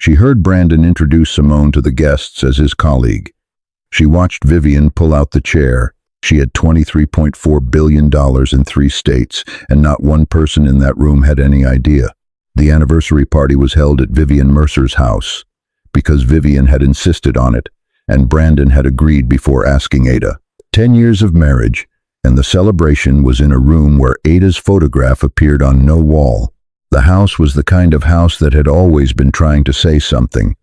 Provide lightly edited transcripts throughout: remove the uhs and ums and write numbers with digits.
She heard Brandon introduce Simone to the guests as his colleague. She watched Vivian pull out the chair. She had $23.4 billion in 3 states, and not one person in that room had any idea. The anniversary party was held at Vivian Mercer's house, because Vivian had insisted on it, and Brandon had agreed before asking Ada. 10 years of marriage, and the celebration was in a room where Ada's photograph appeared on no wall. The house was the kind of house that had always been trying to say something.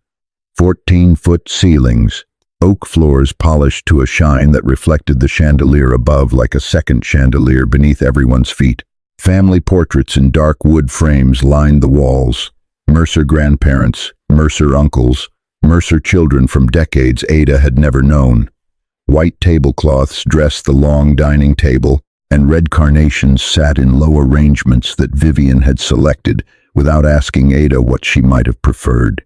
14-foot ceilings, oak floors polished to a shine that reflected the chandelier above like a second chandelier beneath everyone's feet. Family portraits in dark wood frames lined the walls. Mercer grandparents, Mercer uncles, Mercer children from decades Ada had never known. White tablecloths dressed the long dining table, and red carnations sat in low arrangements that Vivian had selected without asking Ada what she might have preferred.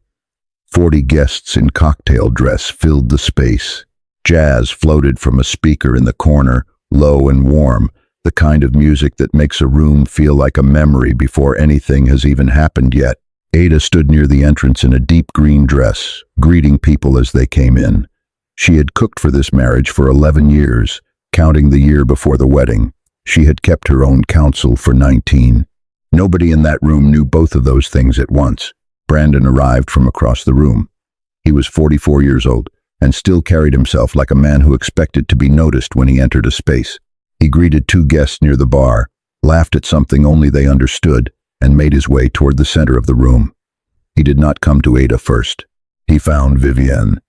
40 guests in cocktail dress filled the space. Jazz floated from a speaker in the corner, low and warm, the kind of music that makes a room feel like a memory before anything has even happened yet. Ada stood near the entrance in a deep green dress, greeting people as they came in. She had cooked for this marriage for 11 years, counting the year before the wedding. She had kept her own counsel for 19. Nobody in that room knew both of those things at once. Brandon arrived from across the room. He was 44 years old, and still carried himself like a man who expected to be noticed when he entered a space. He greeted 2 guests near the bar, laughed at something only they understood, and made his way toward the center of the room. He did not come to Ada first. He found Vivian.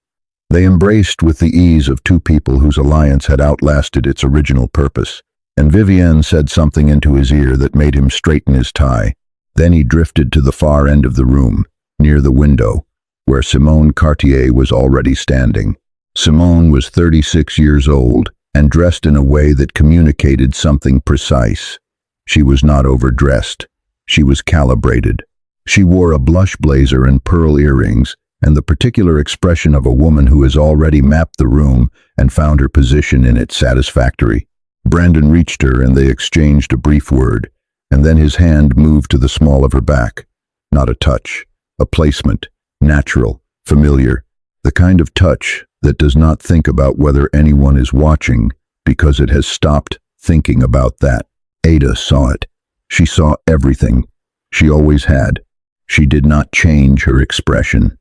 They embraced with the ease of 2 people whose alliance had outlasted its original purpose, and Vivian said something into his ear that made him straighten his tie. Then he drifted to the far end of the room, near the window, where Simone Cartier was already standing. Simone was 36 years old and dressed in a way that communicated something precise. She was not overdressed. She was calibrated. She wore a blush blazer and pearl earrings, and the particular expression of a woman who has already mapped the room and found her position in it satisfactory. Brandon reached her and they exchanged a brief word, and then his hand moved to the small of her back. Not a touch, a placement, natural, familiar, the kind of touch that does not think about whether anyone is watching because it has stopped thinking about that. Ada saw it. She saw everything. She always had. She did not change her expression.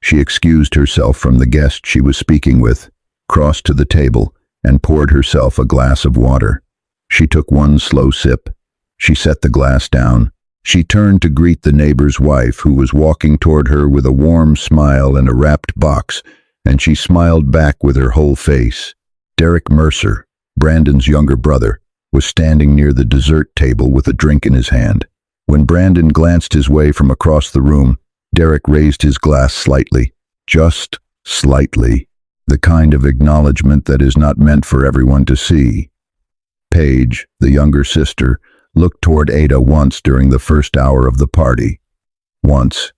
She excused herself from the guest she was speaking with, crossed to the table, and poured herself a glass of water. She took one slow sip. She set the glass down. She turned to greet the neighbor's wife, who was walking toward her with a warm smile and a wrapped box, and she smiled back with her whole face. Derek Mercer, Brandon's younger brother, was standing near the dessert table with a drink in his hand. When Brandon glanced his way from across the room, Derek raised his glass slightly, just slightly, the kind of acknowledgement that is not meant for everyone to see. Paige, the younger sister, looked toward Ada once during the first hour of the party. Once.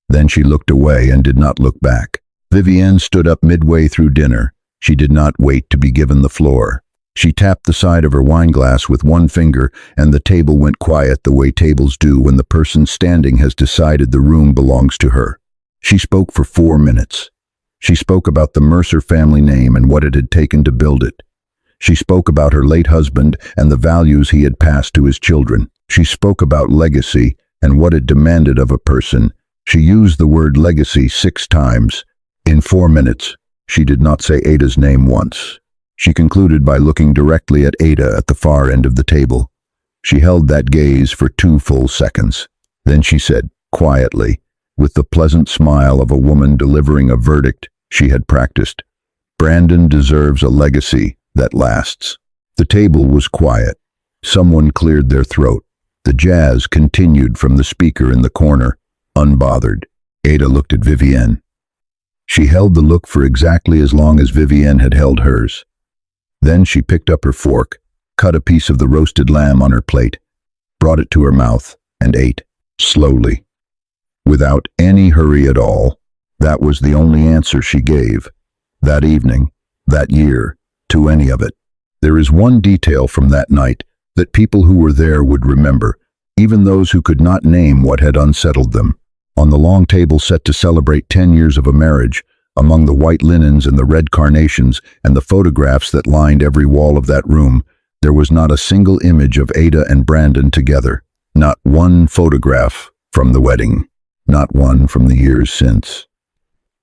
Then she looked away and did not look back. Vivienne stood up midway through dinner. She did not wait to be given the floor. She tapped the side of her wineglass with one finger, and the table went quiet the way tables do when the person standing has decided the room belongs to her. She spoke for 4 minutes. She spoke about the Mercer family name and what it had taken to build it. She spoke about her late husband and the values he had passed to his children. She spoke about legacy and what it demanded of a person. She used the word legacy 6 times. In 4 minutes, she did not say Ada's name once. She concluded by looking directly at Ada at the far end of the table. She held that gaze for 2 full seconds. Then she said, quietly, with the pleasant smile of a woman delivering a verdict she had practiced, "Brandon deserves a legacy that lasts." The table was quiet. Someone cleared their throat. The jazz continued from the speaker in the corner, unbothered. Ada looked at Vivienne. She held the look for exactly as long as Vivienne had held hers. Then she picked up her fork, cut a piece of the roasted lamb on her plate, brought it to her mouth, and ate, slowly, without any hurry at all. That was the only answer she gave, that evening, that year, to any of it. There is one detail from that night that people who were there would remember, even those who could not name what had unsettled them. On the long table set to celebrate 10 years of a marriage, among the white linens and the red carnations and the photographs that lined every wall of that room, there was not a single image of Ada and Brandon together. Not one photograph from the wedding. Not one from the years since.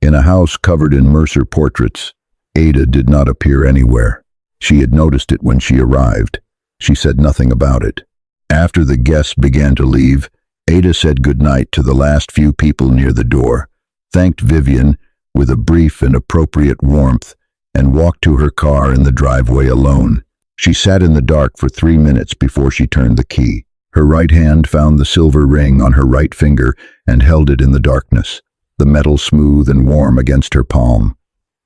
In a house covered in Mercer portraits, Ada did not appear anywhere. She had noticed it when she arrived. She said nothing about it. After the guests began to leave, Ada said goodnight to the last few people near the door, thanked Vivian with a brief and appropriate warmth, and walked to her car in the driveway alone. She sat in the dark for 3 minutes before she turned the key. Her right hand found the silver ring on her right finger and held it in the darkness, the metal smooth and warm against her palm.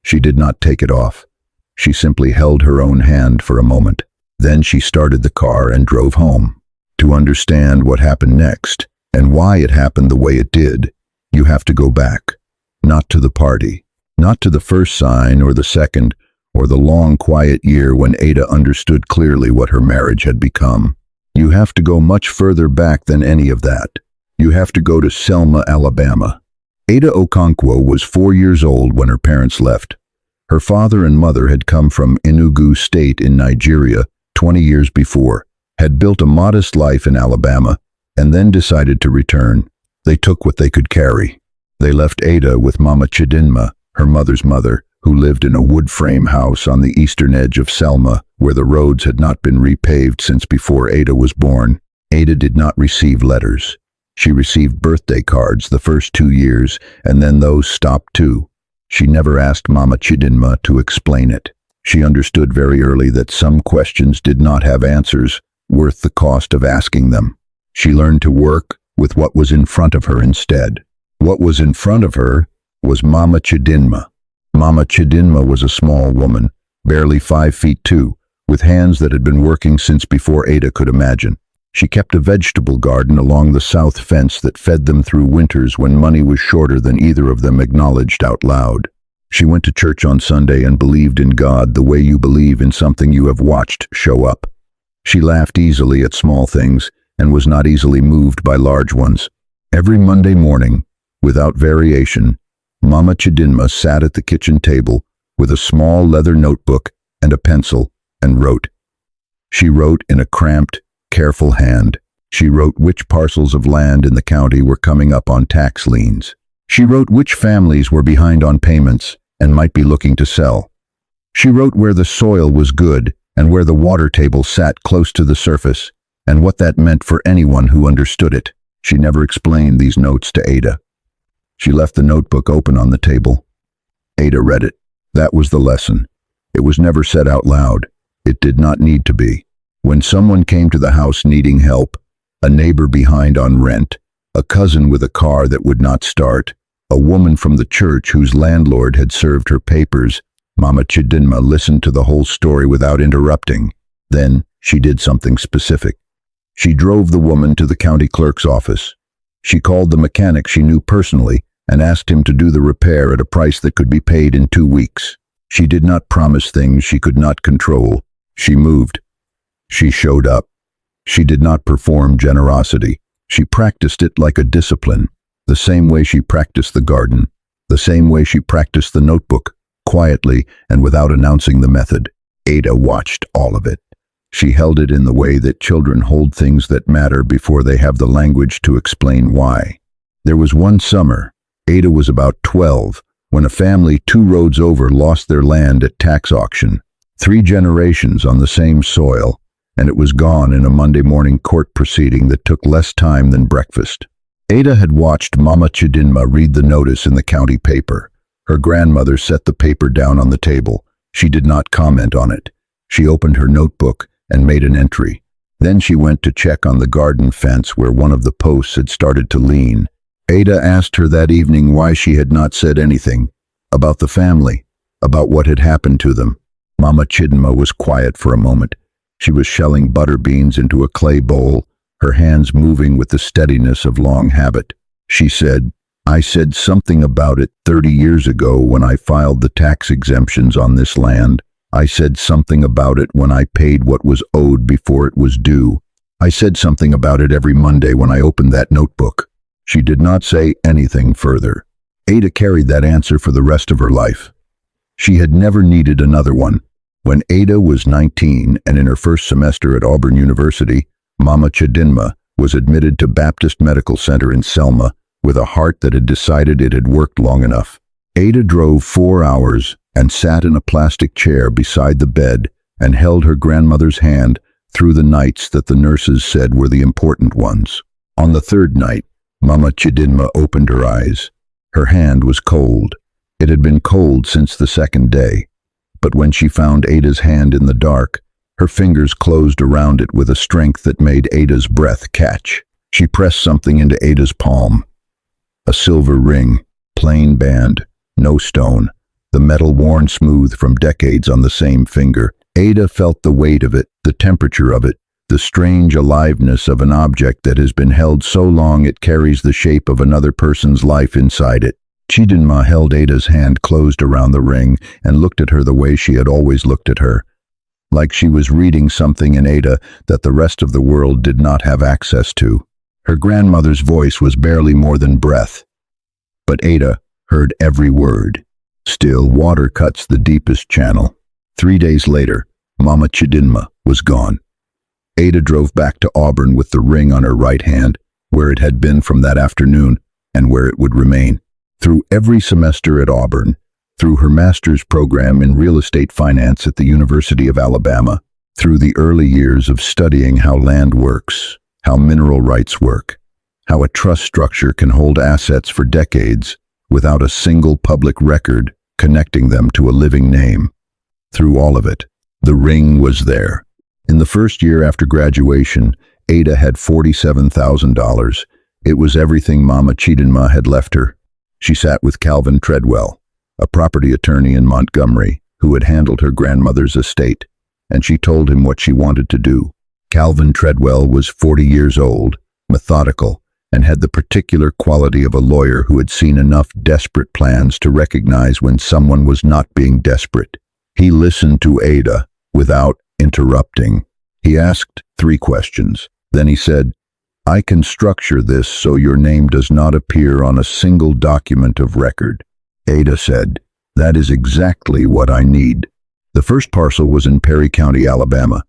She did not take it off. She simply held her own hand for a moment. Then she started the car and drove home. To understand what happened next, and why it happened the way it did, you have to go back. Not to the party, not to the first sign or the second, or the long quiet year when Ada understood clearly what her marriage had become. You have to go much further back than any of that. You have to go to Selma, Alabama. Ada Okonkwo was 4 years old when her parents left. Her father and mother had come from Enugu State in Nigeria 20 years before, had built a modest life in Alabama, and then decided to return. They took what they could carry. They left Ada with Mama Chidinma, her mother's mother, who lived in a wood frame house on the eastern edge of Selma, where the roads had not been repaved since before Ada was born. Ada did not receive letters. She received birthday cards the first 2 years, and then those stopped too. She never asked Mama Chidinma to explain it. She understood very early that some questions did not have answers worth the cost of asking them. She learned to work with what was in front of her instead. What was in front of her was Mama Chidinma. Mama Chidinma was a small woman, barely 5 feet 2, with hands that had been working since before Ada could imagine. She kept a vegetable garden along the south fence that fed them through winters when money was shorter than either of them acknowledged out loud. She went to church on Sunday and believed in God the way you believe in something you have watched show up. She laughed easily at small things and was not easily moved by large ones. Every Monday morning, without variation, Mama Chidinma sat at the kitchen table with a small leather notebook and a pencil and wrote. She wrote in a cramped, careful hand. She wrote which parcels of land in the county were coming up on tax liens. She wrote which families were behind on payments and might be looking to sell. She wrote where the soil was good and where the water table sat close to the surface, and what that meant for anyone who understood it. She never explained these notes to Ada. She left the notebook open on the table. Ada read it. That was the lesson. It was never said out loud. It did not need to be. When someone came to the house needing help, a neighbor behind on rent, a cousin with a car that would not start, a woman from the church whose landlord had served her papers, Mama Chidinma listened to the whole story without interrupting. Then she did something specific. She drove the woman to the county clerk's office. She called the mechanic she knew personally and asked him to do the repair at a price that could be paid in 2 weeks. She did not promise things she could not control. She moved. She showed up. She did not perform generosity. She practiced it like a discipline, the same way she practiced the garden, the same way she practiced the notebook, quietly and without announcing the method. Ada watched all of it. She held it in the way that children hold things that matter before they have the language to explain why. There was one summer, Ada was about 12, when a family 2 roads over lost their land at tax auction. 3 generations on the same soil, and it was gone in a Monday morning court proceeding that took less time than breakfast. Ada had watched Mama Chidinma read the notice in the county paper. Her grandmother set the paper down on the table. She did not comment on it. She opened her notebook and made an entry. Then she went to check on the garden fence where one of the posts had started to lean. Ada asked her that evening why she had not said anything about the family, about what had happened to them. Mama Chidinma was quiet for a moment. She was shelling butter beans into a clay bowl, her hands moving with the steadiness of long habit. She said, "I said something about it 30 years ago when I filed the tax exemptions on this land. I said something about it when I paid what was owed before it was due. I said something about it every Monday when I opened that notebook." She did not say anything further. Ada carried that answer for the rest of her life. She had never needed another one. When Ada was 19 and in her first semester at Auburn University, Mama Chidinma was admitted to Baptist Medical Center in Selma with a heart that had decided it had worked long enough. Ada drove 4 hours and sat in a plastic chair beside the bed and held her grandmother's hand through the nights that the nurses said were the important ones. On the third night, Mama Chidinma opened her eyes. Her hand was cold. It had been cold since the second day. But when she found Ada's hand in the dark, her fingers closed around it with a strength that made Ada's breath catch. She pressed something into Ada's palm. A silver ring, plain band, no stone, the metal worn smooth from decades on the same finger. Ada felt the weight of it, the temperature of it, the strange aliveness of an object that has been held so long it carries the shape of another person's life inside it. Chidinma held Ada's hand closed around the ring and looked at her the way she had always looked at her, like she was reading something in Ada that the rest of the world did not have access to. Her grandmother's voice was barely more than breath, but Ada heard every word. Still water cuts the deepest channel. 3 days later, Mama Chidinma was gone. Ada drove back to Auburn with the ring on her right hand, where it had been from that afternoon and where it would remain. Through every semester at Auburn, through her master's program in real estate finance at the University of Alabama, through the early years of studying how land works, how mineral rights work, how a trust structure can hold assets for decades without a single public record connecting them to a living name. Through all of it, the ring was there. In the first year after graduation, Ada had $47,000. It was everything Mama Chidinma had left her. She sat with Calvin Treadwell, a property attorney in Montgomery, who had handled her grandmother's estate, and she told him what she wanted to do. Calvin Treadwell was 40 years old, methodical, and had the particular quality of a lawyer who had seen enough desperate plans to recognize when someone was not being desperate. He listened to Ada without interrupting. He asked 3 questions. Then he said, "I can structure this so your name does not appear on a single document of record." Ada said, "That is exactly what I need." The first parcel was in Perry County, Alabama,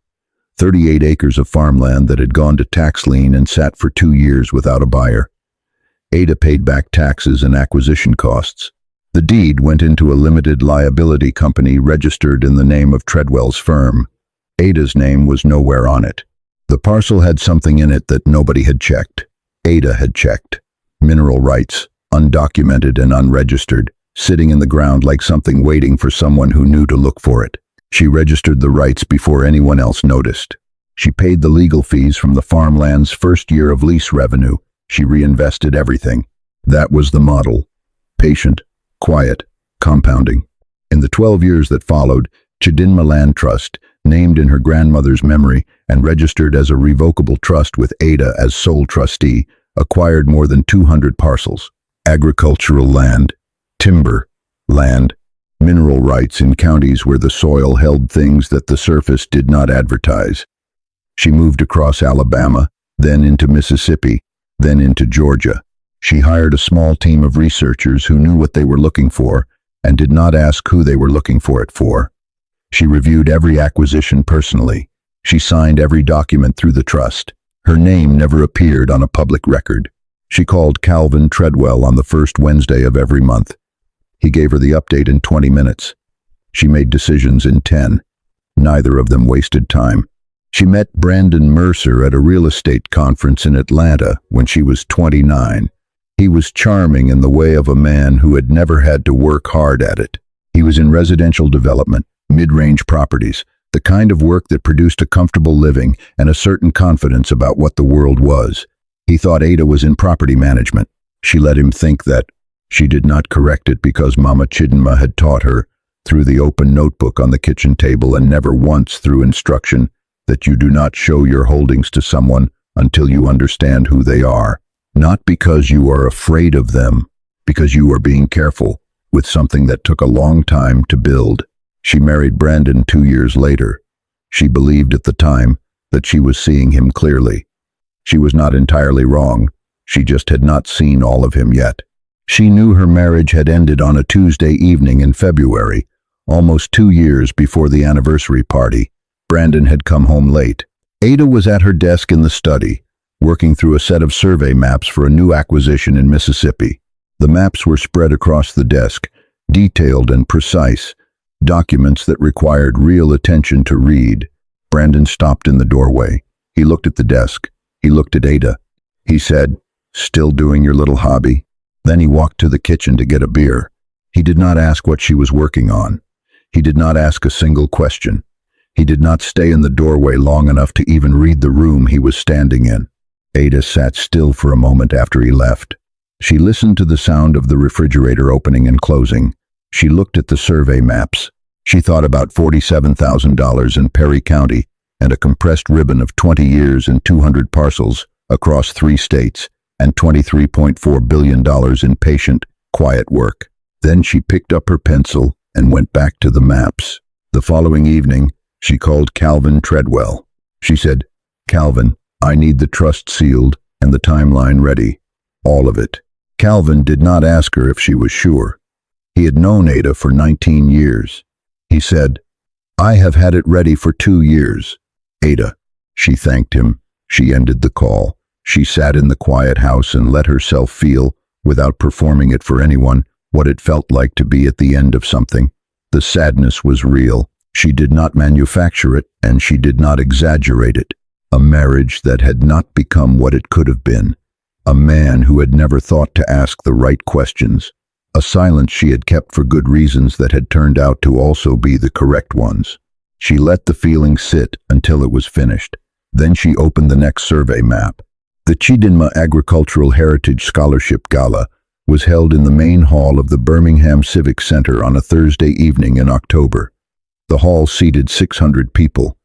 38 acres of farmland that had gone to tax lien and sat for 2 years without a buyer. Ada paid back taxes and acquisition costs. The deed went into a limited liability company registered in the name of Treadwell's firm. Ada's name was nowhere on it. The parcel had something in it that nobody had checked. Ada had checked. Mineral rights, undocumented and unregistered, sitting in the ground like something waiting for someone who knew to look for it. She registered the rights before anyone else noticed. She paid the legal fees from the farmland's first year of lease revenue. She reinvested everything. That was the model. Patient, quiet, compounding. In the 12 years that followed, Chidinma Land Trust, named in her grandmother's memory and registered as a revocable trust with Ada as sole trustee, acquired more than 200 parcels. Agricultural land, timber, land, mineral rights in counties where the soil held things that the surface did not advertise. She moved across Alabama, then into Mississippi, then into Georgia. She hired a small team of researchers who knew what they were looking for and did not ask who they were looking for it for. She reviewed every acquisition personally. She signed every document through the trust. Her name never appeared on a public record. She called Calvin Treadwell on the first Wednesday of every month. He gave her the update in 20 minutes. She made decisions in 10. Neither of them wasted time. She met Brandon Mercer at a real estate conference in Atlanta when she was 29. He was charming in the way of a man who had never had to work hard at it. He was in residential development, mid-range properties, the kind of work that produced a comfortable living and a certain confidence about what the world was. He thought Ada was in property management. She let him think that. She did not correct it because Mama Chidinma had taught her, through the open notebook on the kitchen table and never once through instruction, that you do not show your holdings to someone until you understand who they are. Not because you are afraid of them, because you are being careful with something that took a long time to build. She married Brandon 2 years later. She believed at the time that she was seeing him clearly. She was not entirely wrong. She just had not seen all of him yet. She knew her marriage had ended on a Tuesday evening in February, almost 2 years before the anniversary party. Brandon had come home late. Ada was at her desk in the study, working through a set of survey maps for a new acquisition in Mississippi. The maps were spread across the desk, detailed and precise, documents that required real attention to read. Brandon stopped in the doorway. He looked at the desk. He looked at Ada. He said, "Still doing your little hobby?" Then he walked to the kitchen to get a beer. He did not ask what she was working on. He did not ask a single question. He did not stay in the doorway long enough to even read the room he was standing in. Ada sat still for a moment after he left. She listened to the sound of the refrigerator opening and closing. She looked at the survey maps. She thought about $47,000 in Perry County and a compressed ribbon of 20 years and 200 parcels across 3 states and $23.4 billion in patient, quiet work. Then she picked up her pencil and went back to the maps. The following evening, she called Calvin Treadwell. She said, "Calvin, I need the trust sealed and the timeline ready. All of it." Calvin did not ask her if she was sure. He had known Ada for 19 years. He said, "I have had it ready for 2 years." Ada. She thanked him. She ended the call. She sat in the quiet house and let herself feel, without performing it for anyone, what it felt like to be at the end of something. The sadness was real. She did not manufacture it, and she did not exaggerate it. A marriage that had not become what it could have been. A man who had never thought to ask the right questions. A silence she had kept for good reasons that had turned out to also be the correct ones. She let the feeling sit until it was finished. Then she opened the next survey map. The Chidinma Agricultural Heritage Scholarship Gala was held in the main hall of the Birmingham Civic Center on a Thursday evening in October. The hall seated 600 people.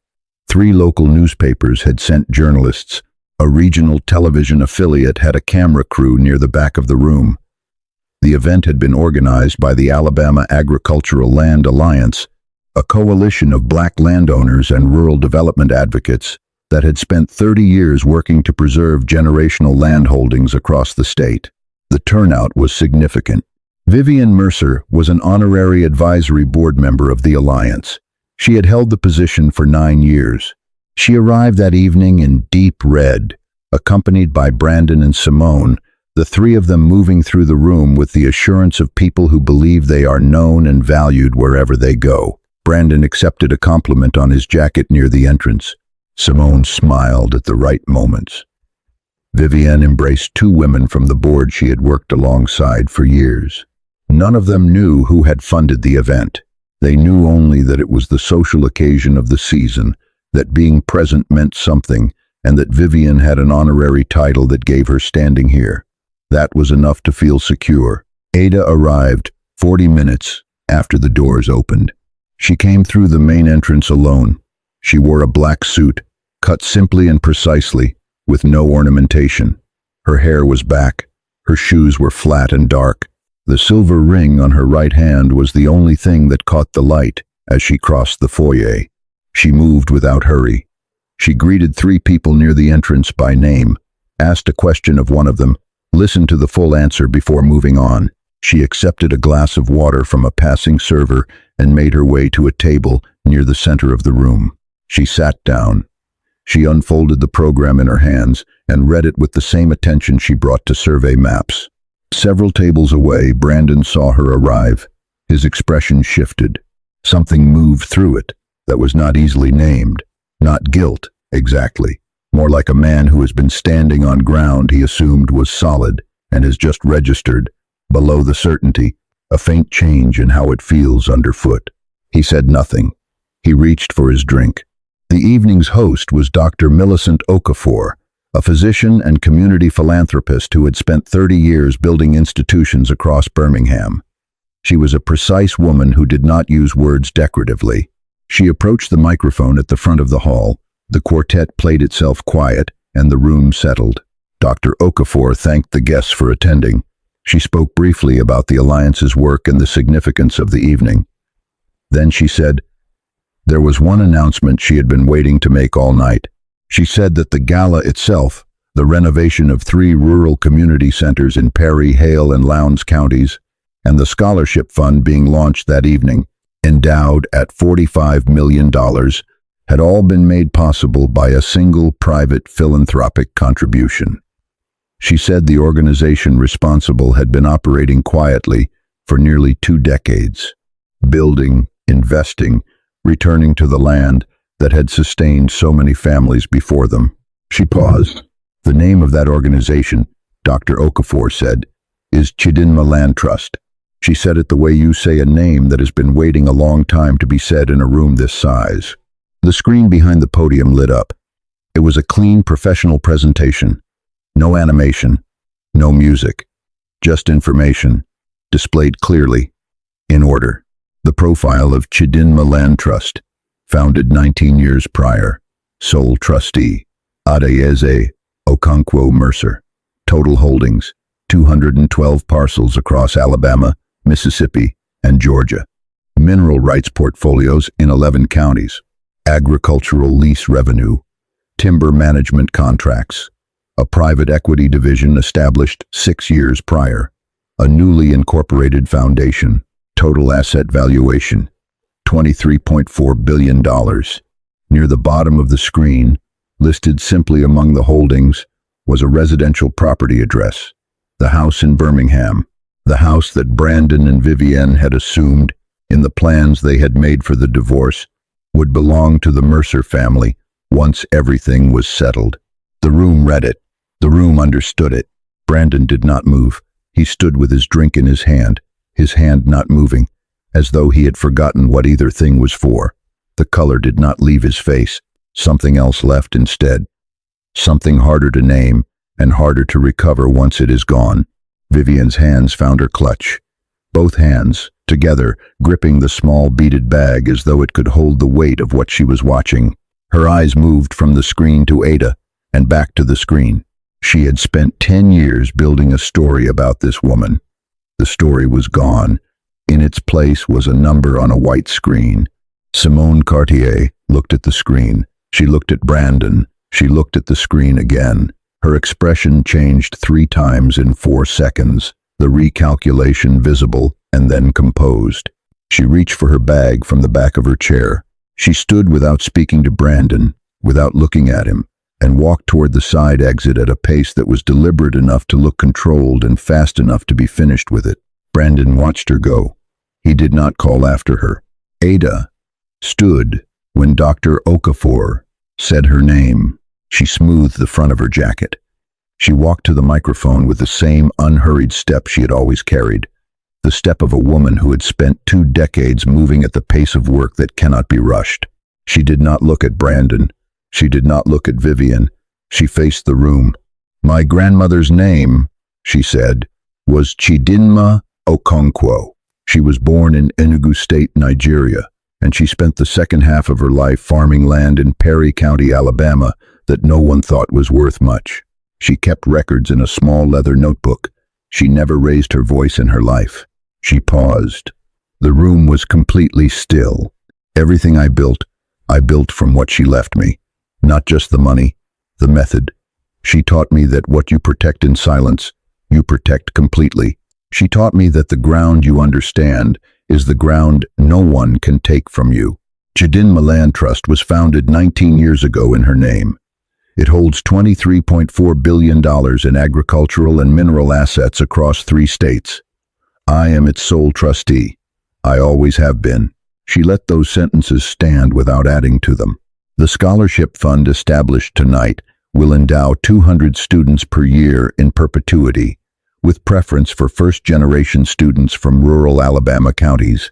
3 local newspapers had sent journalists. A regional television affiliate had a camera crew near the back of the room. The event had been organized by the Alabama Agricultural Land Alliance, a coalition of black landowners and rural development advocates that had spent 30 years working to preserve generational land holdings across the state. The turnout was significant. Vivian Mercer was an honorary advisory board member of the Alliance. She had held the position for 9 years. She arrived that evening in deep red, accompanied by Brandon and Simone, the 3 of them moving through the room with the assurance of people who believe they are known and valued wherever they go. Brandon accepted a compliment on his jacket near the entrance. Simone smiled at the right moments. Vivian embraced 2 women from the board she had worked alongside for years. None of them knew who had funded the event. They knew only that it was the social occasion of the season, that being present meant something, and that Vivian had an honorary title that gave her standing here. That was enough to feel secure. Ada arrived 40 minutes after the doors opened. She came through the main entrance alone. She wore a black suit, cut simply and precisely, with no ornamentation. Her hair was back. Her shoes were flat and dark. The silver ring on her right hand was the only thing that caught the light as she crossed the foyer. She moved without hurry. She greeted 3 people near the entrance by name, asked a question of one of them, listened to the full answer before moving on. She accepted a glass of water from a passing server and made her way to a table near the center of the room. She sat down. She unfolded the program in her hands and read it with the same attention she brought to survey maps. Several tables away, Brandon saw her arrive. His expression shifted. Something moved through it that was not easily named. Not guilt, exactly. More like a man who has been standing on ground he assumed was solid and has just registered, below the certainty, a faint change in how it feels underfoot. He said nothing. He reached for his drink. The evening's host was Dr. Millicent Okafor, a physician and community philanthropist who had spent 30 years building institutions across Birmingham. She was a precise woman who did not use words decoratively. She approached the microphone at the front of the hall. The quartet played itself quiet, and the room settled. Dr. Okafor thanked the guests for attending. She spoke briefly about the Alliance's work and the significance of the evening. Then she said, there was one announcement she had been waiting to make all night. She said that the gala itself, the renovation of 3 rural community centers in Perry, Hale, and Lowndes counties, and the scholarship fund being launched that evening, endowed at $45 million, had all been made possible by a single private philanthropic contribution. She said the organization responsible had been operating quietly for nearly 2 decades, building, investing, returning to the land that had sustained so many families before them. She paused. The name of that organization, Dr. Okafor said, is Chidinma Land Trust. She said it the way you say a name that has been waiting a long time to be said in a room this size. The screen behind the podium lit up. It was a clean, professional presentation. No animation, no music, just information, displayed clearly, in order. The profile of Chidinma Land Trust, founded 19 years prior, sole trustee, Adeyeze Okonkwo Mercer. Total holdings, 212 parcels across Alabama, Mississippi, and Georgia. Mineral rights portfolios in 11 counties. Agricultural lease revenue. Timber management contracts. A private equity division established 6 years prior. A newly incorporated foundation. Total asset valuation, $23.4 billion. Near the bottom of the screen, listed simply among the holdings, was a residential property address, the house in Birmingham, the house that Brandon and Vivienne had assumed, in the plans they had made for the divorce, would belong to the Mercer family once everything was settled. The room read it. The room understood it. Brandon did not move. He stood with his drink in his hand not moving, as though he had forgotten what either thing was for. The color did not leave his face. Something else left instead. Something harder to name and harder to recover once it is gone. Vivienne's hands found her clutch. Both hands, together, gripping the small beaded bag as though it could hold the weight of what she was watching. Her eyes moved from the screen to Ada, and back to the screen. She had spent 10 years building a story about this woman. The story was gone. In its place was a number on a white screen. Simone Cartier looked at the screen. She looked at Brandon. She looked at the screen again. Her expression changed 3 times in 4 seconds, the recalculation visible and then composed. She reached for her bag from the back of her chair. She stood without speaking to Brandon, without looking at him, and walked toward the side exit at a pace that was deliberate enough to look controlled and fast enough to be finished with it. Brandon watched her go. He did not call after her. Ada stood when Dr. Okafor said her name. She smoothed the front of her jacket. She walked to the microphone with the same unhurried step she had always carried, the step of a woman who had spent 2 decades moving at the pace of work that cannot be rushed. She did not look at Brandon. She did not look at Vivienne. She faced the room. "My grandmother's name," she said, "was Chidinma Okonkwo. She was born in Enugu State, Nigeria, and she spent the second half of her life farming land in Perry County, Alabama, that no one thought was worth much. She kept records in a small leather notebook. She never raised her voice in her life." She paused. The room was completely still. "Everything I built from what she left me. Not just the money, the method. She taught me that what you protect in silence, you protect completely. She taught me that the ground you understand is the ground no one can take from you." Chidinma Land Trust was founded 19 years ago in her name. It holds $23.4 billion in agricultural and mineral assets across 3 states. I am its sole trustee. I always have been. She let those sentences stand without adding to them. The scholarship fund established tonight will endow 200 students per year in perpetuity, with preference for first-generation students from rural Alabama counties.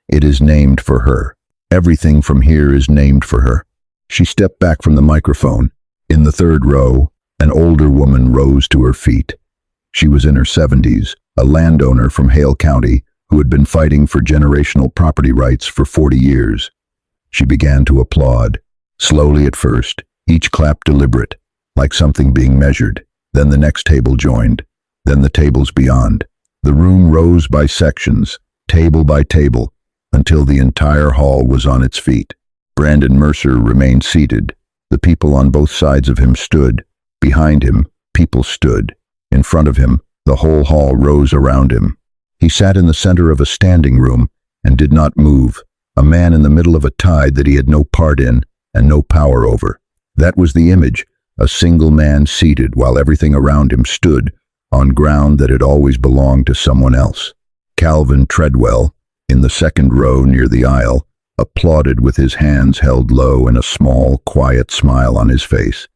It is named for her. Everything from here is named for her. She stepped back from the microphone. In the 3rd row, an older woman rose to her feet. She was in her 70s, a landowner from Hale County who had been fighting for generational property rights for 40 years. She began to applaud. Slowly at first, each clap deliberate, like something being measured. Then the next table joined, then the tables beyond. The room rose by sections, table by table, until the entire hall was on its feet. Brandon Mercer remained seated. The people on both sides of him stood, Behind him, people stood. In front of him, the whole hall rose around him. He sat in the center of a standing room and did not move, a man in the middle of a tide that he had no part in and no power over. That was the image, a single man seated while everything around him stood on ground that had always belonged to someone else. Calvin Treadwell, in the second row near the aisle, applauded with his hands held low and a small, quiet smile on his face.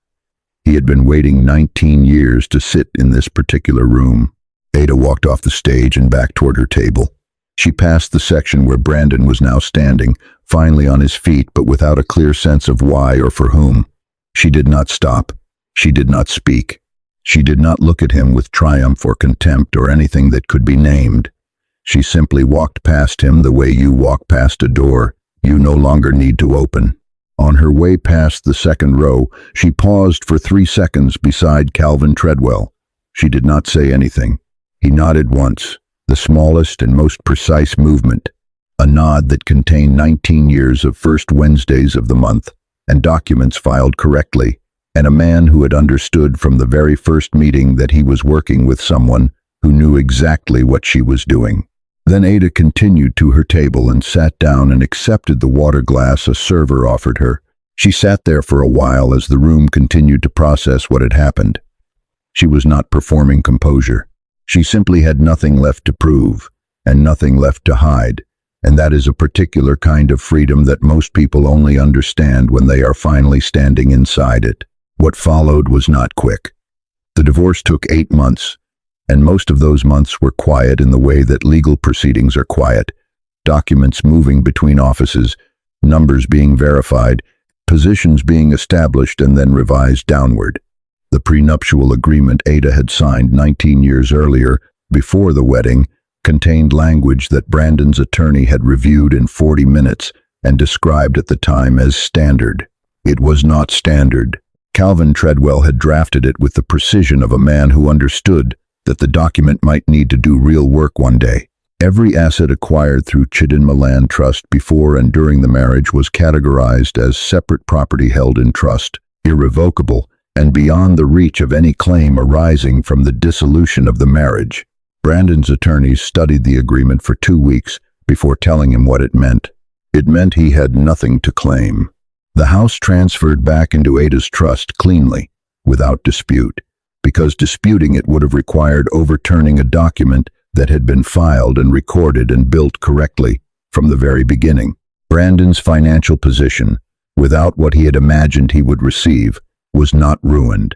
He had been waiting 19 years to sit in this particular room. Ada walked off the stage and back toward her table. She passed the section where Brandon was now standing, finally on his feet, but without a clear sense of why or for whom. She did not stop. She did not speak. She did not look at him with triumph or contempt or anything that could be named. She simply walked past him the way you walk past a door you no longer need to open. On her way past the second row, she paused for 3 seconds beside Calvin Treadwell. She did not say anything. He nodded once, the smallest and most precise movement, a nod that contained 19 years of first Wednesdays of the month, and documents filed correctly, and a man who had understood from the very first meeting that he was working with someone who knew exactly what she was doing. Then Ada continued to her table and sat down and accepted the water glass a server offered her. She sat there for a while as the room continued to process what had happened. She was not performing composure. She simply had nothing left to prove, and nothing left to hide, and that is a particular kind of freedom that most people only understand when they are finally standing inside it. What followed was not quick. The divorce took 8 months, and most of those months were quiet in the way that legal proceedings are quiet, documents moving between offices, numbers being verified, positions being established and then revised downward. The prenuptial agreement Ada had signed 19 years earlier, before the wedding, contained language that Brandon's attorney had reviewed in 40 minutes and described at the time as standard. It was not standard. Calvin Treadwell had drafted it with the precision of a man who understood that the document might need to do real work one day. Every asset acquired through Chidinma Land Trust before and during the marriage was categorized as separate property held in trust, irrevocable, and beyond the reach of any claim arising from the dissolution of the marriage. Brandon's attorneys studied the agreement for 2 weeks before telling him what it meant. It meant he had nothing to claim. The house transferred back into Ada's trust cleanly, without dispute, because disputing it would have required overturning a document that had been filed and recorded and built correctly from the very beginning. Brandon's financial position, without what he had imagined he would receive, was not ruined,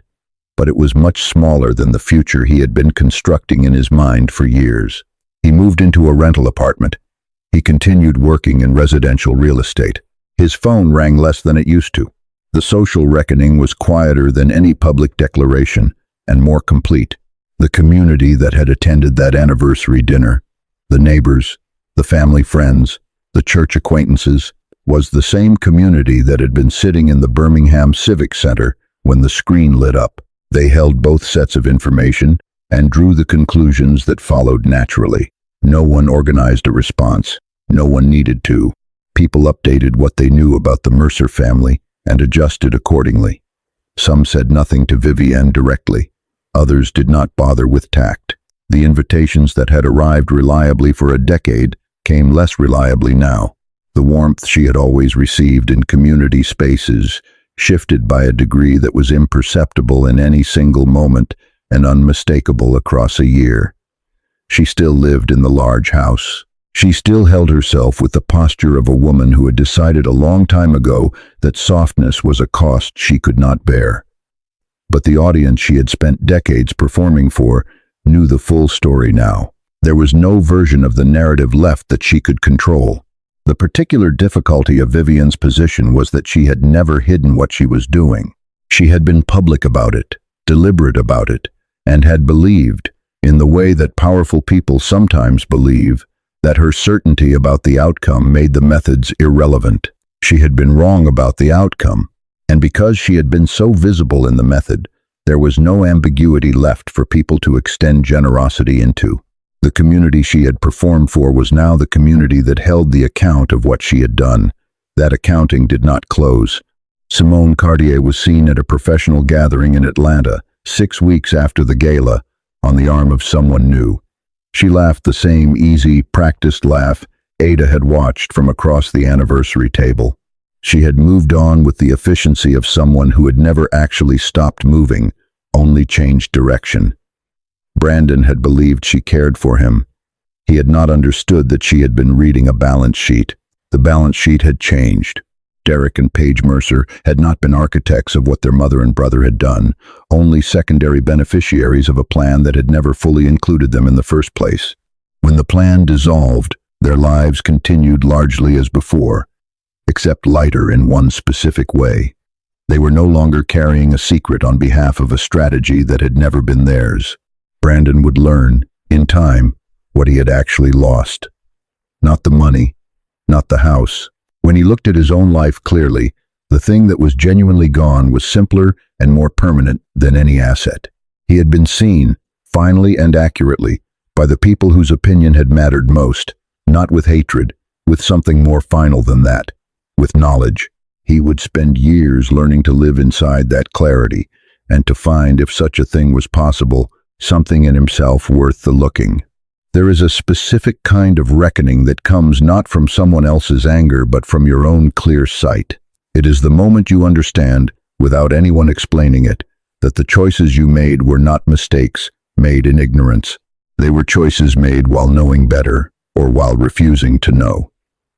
but it was much smaller than the future he had been constructing in his mind for years. He moved into a rental apartment. He continued working in residential real estate. His phone rang less than it used to. The social reckoning was quieter than any public declaration, and more complete. The community that had attended that anniversary dinner, the neighbors, the family friends, the church acquaintances, was the same community that had been sitting in the Birmingham Civic Center when the screen lit up. They held both sets of information and drew the conclusions that followed naturally. No one organized a response. No one needed to. People updated what they knew about the Mercer family and adjusted accordingly. Some said nothing to Vivienne directly. Others did not bother with tact. The invitations that had arrived reliably for a decade came less reliably now. The warmth she had always received in community spaces shifted by a degree that was imperceptible in any single moment and unmistakable across a year. She still lived in the large house. She still held herself with the posture of a woman who had decided a long time ago that softness was a cost she could not bear. But the audience she had spent decades performing for knew the full story now. There was no version of the narrative left that she could control. The particular difficulty of Vivienne's position was that she had never hidden what she was doing. She had been public about it, deliberate about it, and had believed, in the way that powerful people sometimes believe, that her certainty about the outcome made the methods irrelevant. She had been wrong about the outcome, and because she had been so visible in the method, there was no ambiguity left for people to extend generosity into. The community she had performed for was now the community that held the account of what she had done. That accounting did not close. Simone Cartier was seen at a professional gathering in Atlanta 6 weeks after the gala, on the arm of someone new. She laughed the same easy, practiced laugh Ada had watched from across the anniversary table. She had moved on with the efficiency of someone who had never actually stopped moving, only changed direction. Brandon had believed she cared for him. He had not understood that she had been reading a balance sheet. The balance sheet had changed. Derek and Paige Mercer had not been architects of what their mother and brother had done, only secondary beneficiaries of a plan that had never fully included them in the first place. When the plan dissolved, their lives continued largely as before, except lighter in one specific way. They were no longer carrying a secret on behalf of a strategy that had never been theirs. Brandon would learn, in time, what he had actually lost. Not the money, not the house. When he looked at his own life clearly, the thing that was genuinely gone was simpler and more permanent than any asset. He had been seen, finally and accurately, by the people whose opinion had mattered most, not with hatred, with something more final than that, with knowledge. He would spend years learning to live inside that clarity, and to find, if such a thing was possible, something in himself worth the looking. There is a specific kind of reckoning that comes not from someone else's anger but from your own clear sight. It is the moment you understand, without anyone explaining it, that the choices you made were not mistakes made in ignorance. They were choices made while knowing better, or while refusing to know.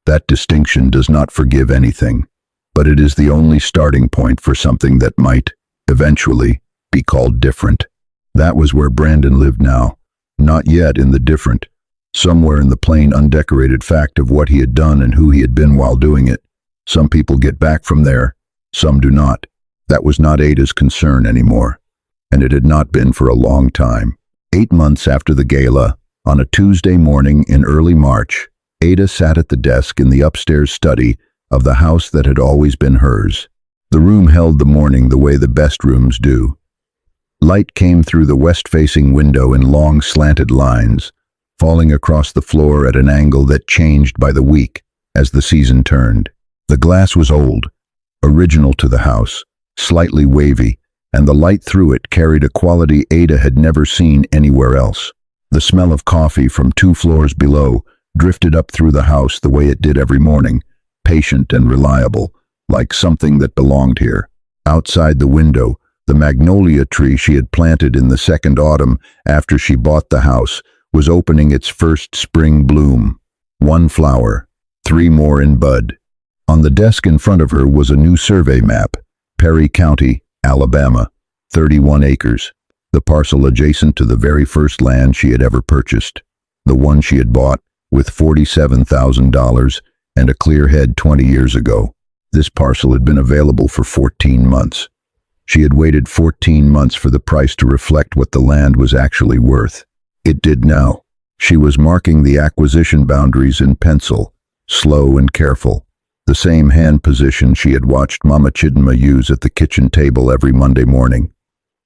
That distinction does not forgive anything, but it is the only starting point for something that might, eventually, be called different. That was where Brandon lived now. Not yet in the different, somewhere in the plain undecorated fact of what he had done and who he had been while doing it. Some people get back from there, some do not. That was not Ada's concern anymore, and it had not been for a long time. 8 months after the gala, on a Tuesday morning in early March, Ada sat at the desk in the upstairs study of the house that had always been hers. The room held the morning the way the best rooms do. Light came through the west-facing window in long slanted lines, falling across the floor at an angle that changed by the week as the season turned. The glass was old, original to the house, slightly wavy, and the light through it carried a quality Ada had never seen anywhere else. The smell of coffee from 2 floors below drifted up through the house the way it did every morning, patient and reliable, like something that belonged here. Outside the window, the magnolia tree she had planted in the second autumn after she bought the house was opening its first spring bloom. 1 flower, 3 more in bud. On the desk in front of her was a new survey map, Perry County, Alabama, 31 acres, the parcel adjacent to the very first land she had ever purchased, the one she had bought with $47,000 and a clear head 20 years ago. This parcel had been available for 14 months. She had waited 14 months for the price to reflect what the land was actually worth. It did now. She was marking the acquisition boundaries in pencil, slow and careful, the same hand position she had watched Mama Chidinma use at the kitchen table every Monday morning.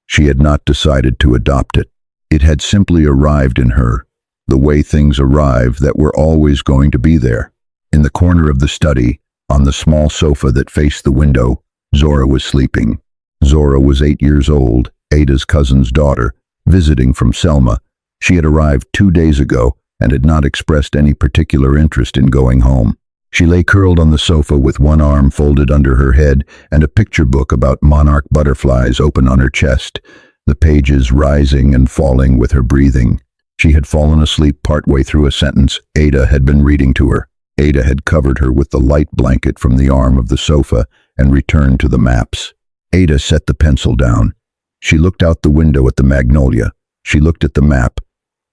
She had not decided to adopt it. It had simply arrived in her, the way things arrive that were always going to be there. In the corner of the study, on the small sofa that faced the window, Zora was sleeping. Zora was 8 years old, Ada's cousin's daughter, visiting from Selma. She had arrived 2 days ago and had not expressed any particular interest in going home. She lay curled on the sofa with one arm folded under her head and a picture book about monarch butterflies open on her chest, the pages rising and falling with her breathing. She had fallen asleep partway through a sentence Ada had been reading to her. Ada had covered her with the light blanket from the arm of the sofa and returned to the maps. Ada set the pencil down. She looked out the window at the magnolia. She looked at the map.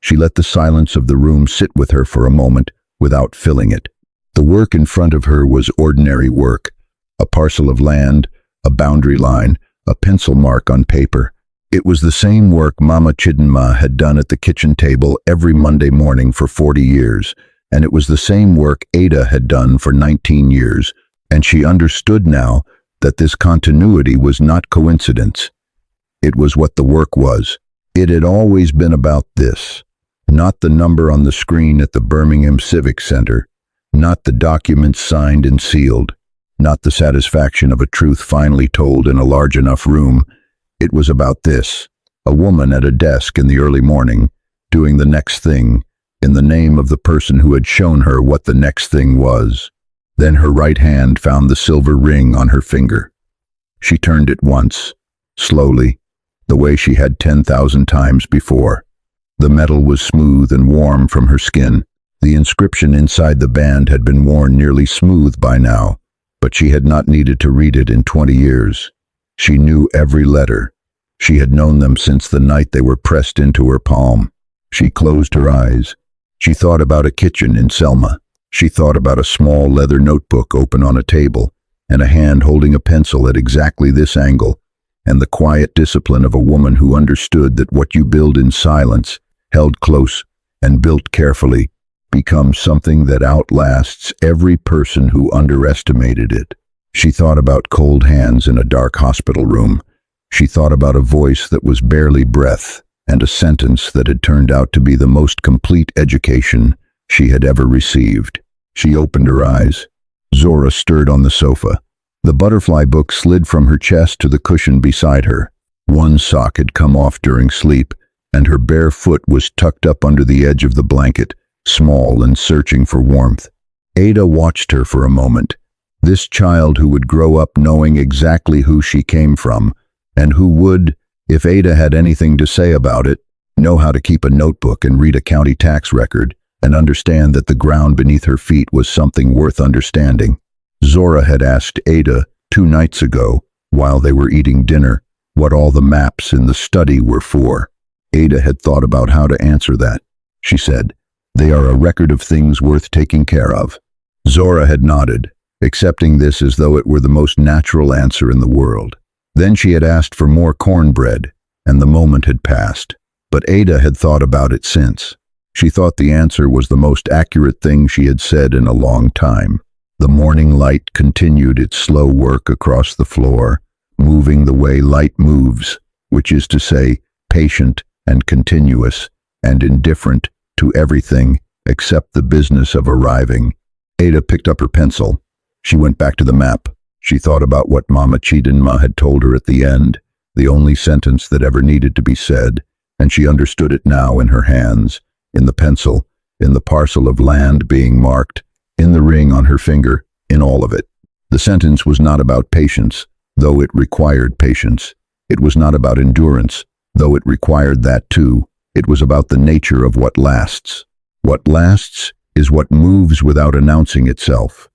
She let the silence of the room sit with her for a moment without filling it. The work in front of her was ordinary work. A parcel of land, a boundary line, a pencil mark on paper. It was the same work Mama Chidinma had done at the kitchen table every Monday morning for 40 years, and it was the same work Ada had done for 19 years, and she understood now that this continuity was not coincidence. It was what the work was. It had always been about this, not the number on the screen at the Birmingham Civic Center, not the documents signed and sealed. not the satisfaction of a truth finally told in a large enough room. It was about this: a woman at a desk in the early morning, doing the next thing, in the name of the person who had shown her what the next thing was. Then her right hand found the silver ring on her finger. She turned it once, slowly, the way she had 10,000 times before. The metal was smooth and warm from her skin. The inscription inside the band had been worn nearly smooth by now, but she had not needed to read it in 20 years. She knew every letter. She had known them since the night they were pressed into her palm. She closed her eyes. She thought about a kitchen in Selma. She thought about a small leather notebook open on a table, and a hand holding a pencil at exactly this angle, and the quiet discipline of a woman who understood that what you build in silence, held close and built carefully, becomes something that outlasts every person who underestimated it. She thought about cold hands in a dark hospital room. She thought about a voice that was barely breath, and a sentence that had turned out to be the most complete education she had ever received. She opened her eyes. Zora stirred on the sofa. The butterfly book slid from her chest to the cushion beside her. One sock had come off during sleep, and her bare foot was tucked up under the edge of the blanket, small and searching for warmth. Ada watched her for a moment. This child who would grow up knowing exactly who she came from, and who would, if Ada had anything to say about it, know how to keep a notebook and read a county tax record, and understand that the ground beneath her feet was something worth understanding. Zora had asked Ada 2 nights ago, while they were eating dinner, what all the maps in the study were for. Ada had thought about how to answer that. She said, "They are a record of things worth taking care of." Zora had nodded, accepting this as though it were the most natural answer in the world. Then she had asked for more cornbread, and the moment had passed. But Ada had thought about it since. She thought the answer was the most accurate thing she had said in a long time. The morning light continued its slow work across the floor, moving the way light moves, which is to say, patient and continuous, and indifferent to everything except the business of arriving. Ada picked up her pencil. She went back to the map. She thought about what Mama Chidinma had told her at the end, the only sentence that ever needed to be said, and she understood it now in her hands, in the pencil, in the parcel of land being marked, in the ring on her finger, in all of it. The sentence was not about patience, though it required patience. It was not about endurance, though it required that too. It was about the nature of what lasts. What lasts is what moves without announcing itself.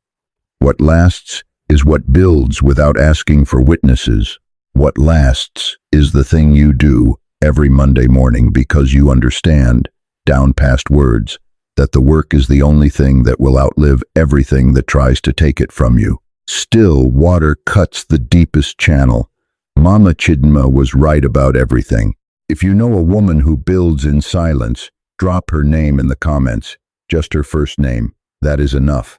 What lasts is what builds without asking for witnesses. What lasts is the thing you do every Monday morning because you understand, down past words, that the work is the only thing that will outlive everything that tries to take it from you. Still, water cuts the deepest channel. Mama Chidinma was right about everything. If you know a woman who builds in silence, drop her name in the comments, just her first name. That is enough.